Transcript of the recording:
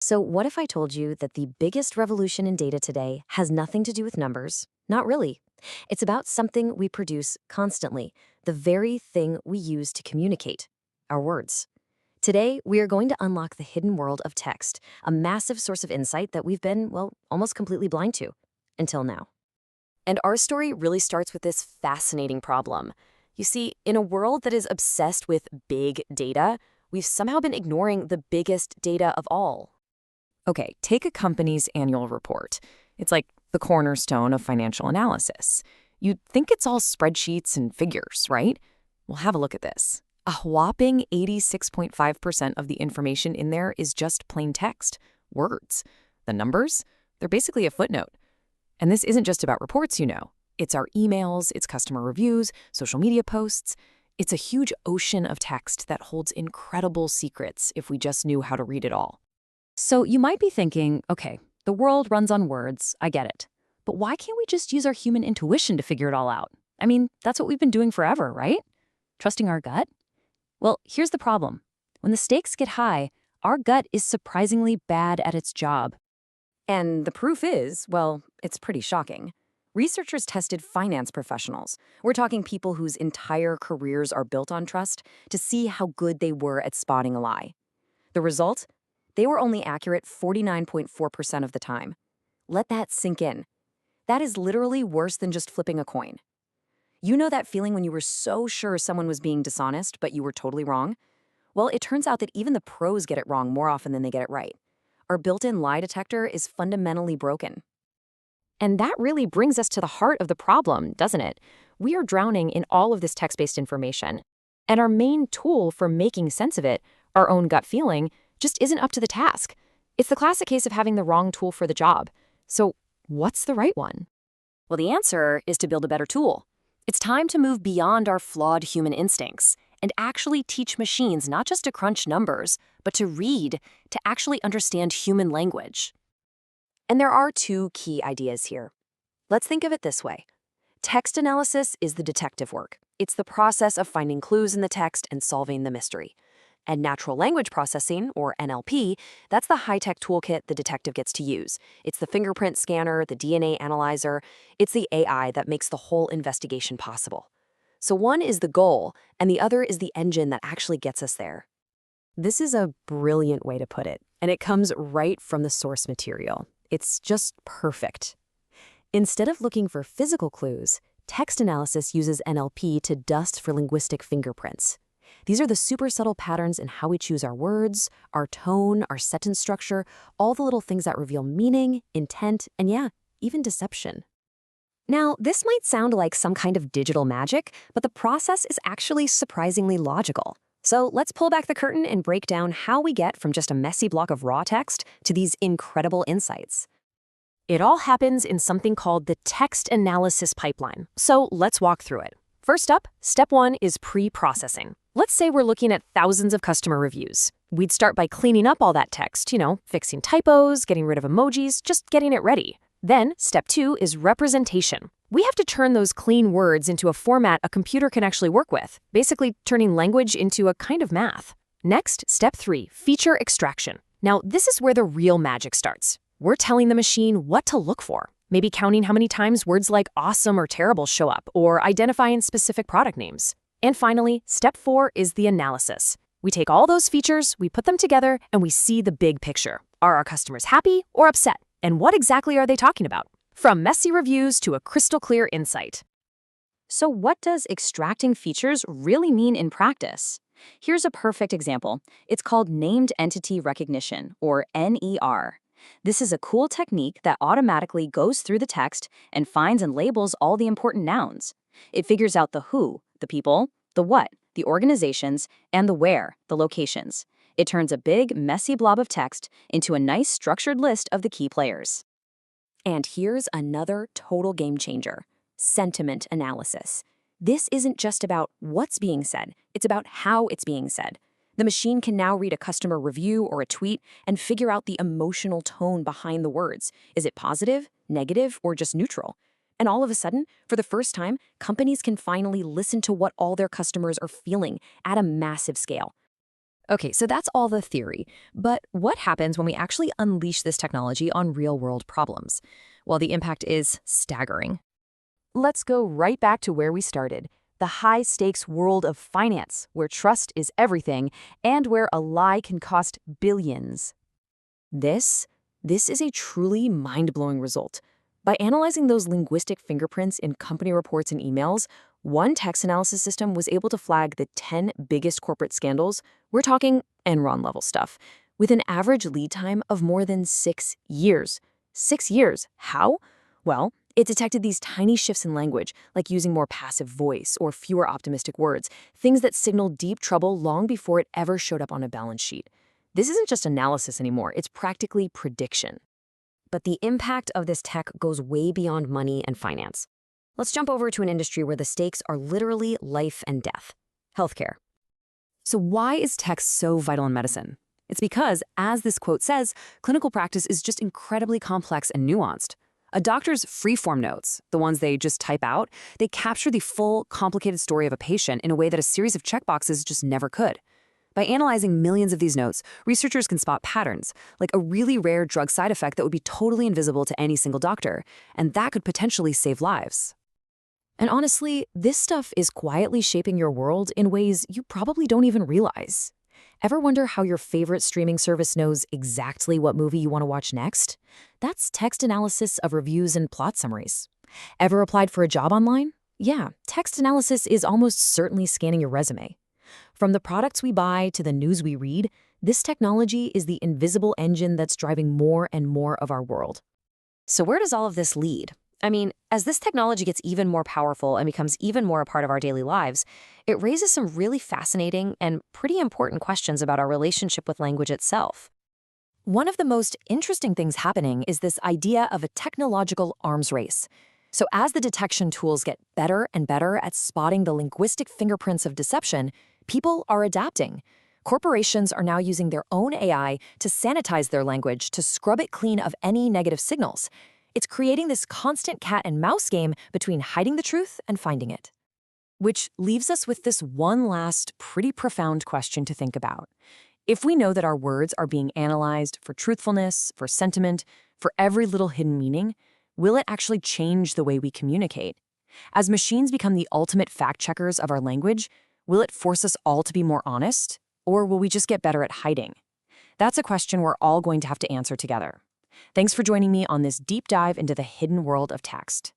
So, what if I told you that the biggest revolution in data today has nothing to do with numbers? Not really. It's about something we produce constantly, the very thing we use to communicate our words. Today, we are going to unlock the hidden world of text, a massive source of insight that we've been, well, almost completely blind to until now. And our story really starts with this fascinating problem. You see, in a world that is obsessed with big data, we've somehow been ignoring the biggest data of all. Okay, take a company's annual report. It's like the cornerstone of financial analysis. You'd think it's all spreadsheets and figures, right? Well, have a look at this. A whopping 86.5% of the information in there is just plain text, words. The numbers? They're basically a footnote. And this isn't just about reports, you know. It's our emails, it's customer reviews, social media posts. It's a huge ocean of text that holds incredible secrets if we just knew how to read it all. So you might be thinking, okay, the world runs on words, I get it. But why can't we just use our human intuition to figure it all out? I mean, that's what we've been doing forever, right? Trusting our gut? Well, here's the problem. When the stakes get high, our gut is surprisingly bad at its job. And the proof is, well, it's pretty shocking. Researchers tested finance professionals. We're talking people whose entire careers are built on trust to see how good they were at spotting a lie. The result? They were only accurate 49.4% of the time. Let that sink in. That is literally worse than just flipping a coin. You know that feeling when you were so sure someone was being dishonest, but you were totally wrong? Well, it turns out that even the pros get it wrong more often than they get it right. Our built-in lie detector is fundamentally broken. And that really brings us to the heart of the problem, doesn't it? We are drowning in all of this text-based information. And our main tool for making sense of it, our own gut feeling, just isn't up to the task. It's the classic case of having the wrong tool for the job. So what's the right one? Well, the answer is to build a better tool. It's time to move beyond our flawed human instincts and actually teach machines not just to crunch numbers, but to read, to actually understand human language. And there are two key ideas here. Let's think of it this way. Text analysis is the detective work. It's the process of finding clues in the text and solving the mystery. And natural language processing, or NLP, that's the high-tech toolkit the detective gets to use. It's the fingerprint scanner, the DNA analyzer. It's the AI that makes the whole investigation possible. So one is the goal, and the other is the engine that actually gets us there. This is a brilliant way to put it, and it comes right from the source material. It's just perfect. Instead of looking for physical clues, text analysis uses NLP to dust for linguistic fingerprints. These are the super subtle patterns in how we choose our words, our tone, our sentence structure, all the little things that reveal meaning, intent, and yeah, even deception. Now, this might sound like some kind of digital magic, but the process is actually surprisingly logical. So let's pull back the curtain and break down how we get from just a messy block of raw text to these incredible insights. It all happens in something called the text analysis pipeline. So let's walk through it. First up, step one is pre-processing. Let's say we're looking at thousands of customer reviews. We'd start by cleaning up all that text, fixing typos, getting rid of emojis, just getting it ready. Then, step two is representation. We have to turn those clean words into a format a computer can actually work with, basically turning language into a kind of math. Next, step three, feature extraction. Now, this is where the real magic starts. We're telling the machine what to look for, maybe counting how many times words like awesome or terrible show up, or identifying specific product names. And finally, step four is the analysis. We take all those features, we put them together, and we see the big picture. Are our customers happy or upset? And what exactly are they talking about? From messy reviews to a crystal clear insight. So what does extracting features really mean in practice? Here's a perfect example. It's called Named Entity Recognition, or NER. This is a cool technique that automatically goes through the text and finds and labels all the important nouns. It figures out the who, the people, the what, the organizations, and the where, the locations. It turns a big, messy blob of text into a nice structured list of the key players. And here's another total game changer: sentiment analysis. This isn't just about what's being said, it's about how it's being said. The machine can now read a customer review or a tweet and figure out the emotional tone behind the words. Is it positive, negative, or just neutral? And all of a sudden, for the first time, companies can finally listen to what all their customers are feeling at a massive scale. Okay, so that's all the theory. But what happens when we actually unleash this technology on real-world problems? Well, the impact is staggering. Let's go right back to where we started, the high-stakes world of finance, where trust is everything and where a lie can cost billions. This is a truly mind-blowing result. By analyzing those linguistic fingerprints in company reports and emails, one text analysis system was able to flag the 10 biggest corporate scandals. We're talking Enron-level stuff, with an average lead time of more than 6 years. 6 years. How? Well, it detected these tiny shifts in language, like using more passive voice or fewer optimistic words, things that signaled deep trouble long before it ever showed up on a balance sheet. This isn't just analysis anymore, it's practically prediction. But the impact of this tech goes way beyond money and finance. Let's jump over to an industry where the stakes are literally life and death: healthcare. So why is tech so vital in medicine? It's because, as this quote says, clinical practice is just incredibly complex and nuanced. A doctor's free-form notes, the ones they just type out, they capture the full, complicated story of a patient in a way that a series of checkboxes just never could. By analyzing millions of these notes, researchers can spot patterns, like a really rare drug side effect that would be totally invisible to any single doctor, and that could potentially save lives. And honestly, this stuff is quietly shaping your world in ways you probably don't even realize. Ever wonder how your favorite streaming service knows exactly what movie you want to watch next? That's text analysis of reviews and plot summaries. Ever applied for a job online? Yeah, text analysis is almost certainly scanning your resume. From the products we buy to the news we read, this technology is the invisible engine that's driving more and more of our world. So where does all of this lead? I mean, as this technology gets even more powerful and becomes even more a part of our daily lives, it raises some really fascinating and pretty important questions about our relationship with language itself. One of the most interesting things happening is this idea of a technological arms race. So as the detection tools get better and better at spotting the linguistic fingerprints of deception, people are adapting. Corporations are now using their own AI to sanitize their language, to scrub it clean of any negative signals. It's creating this constant cat and mouse game between hiding the truth and finding it. Which leaves us with this one last, pretty profound question to think about. If we know that our words are being analyzed for truthfulness, for sentiment, for every little hidden meaning, will it actually change the way we communicate? As machines become the ultimate fact-checkers of our language, will it force us all to be more honest, or will we just get better at hiding? That's a question we're all going to have to answer together. Thanks for joining me on this deep dive into the hidden world of text.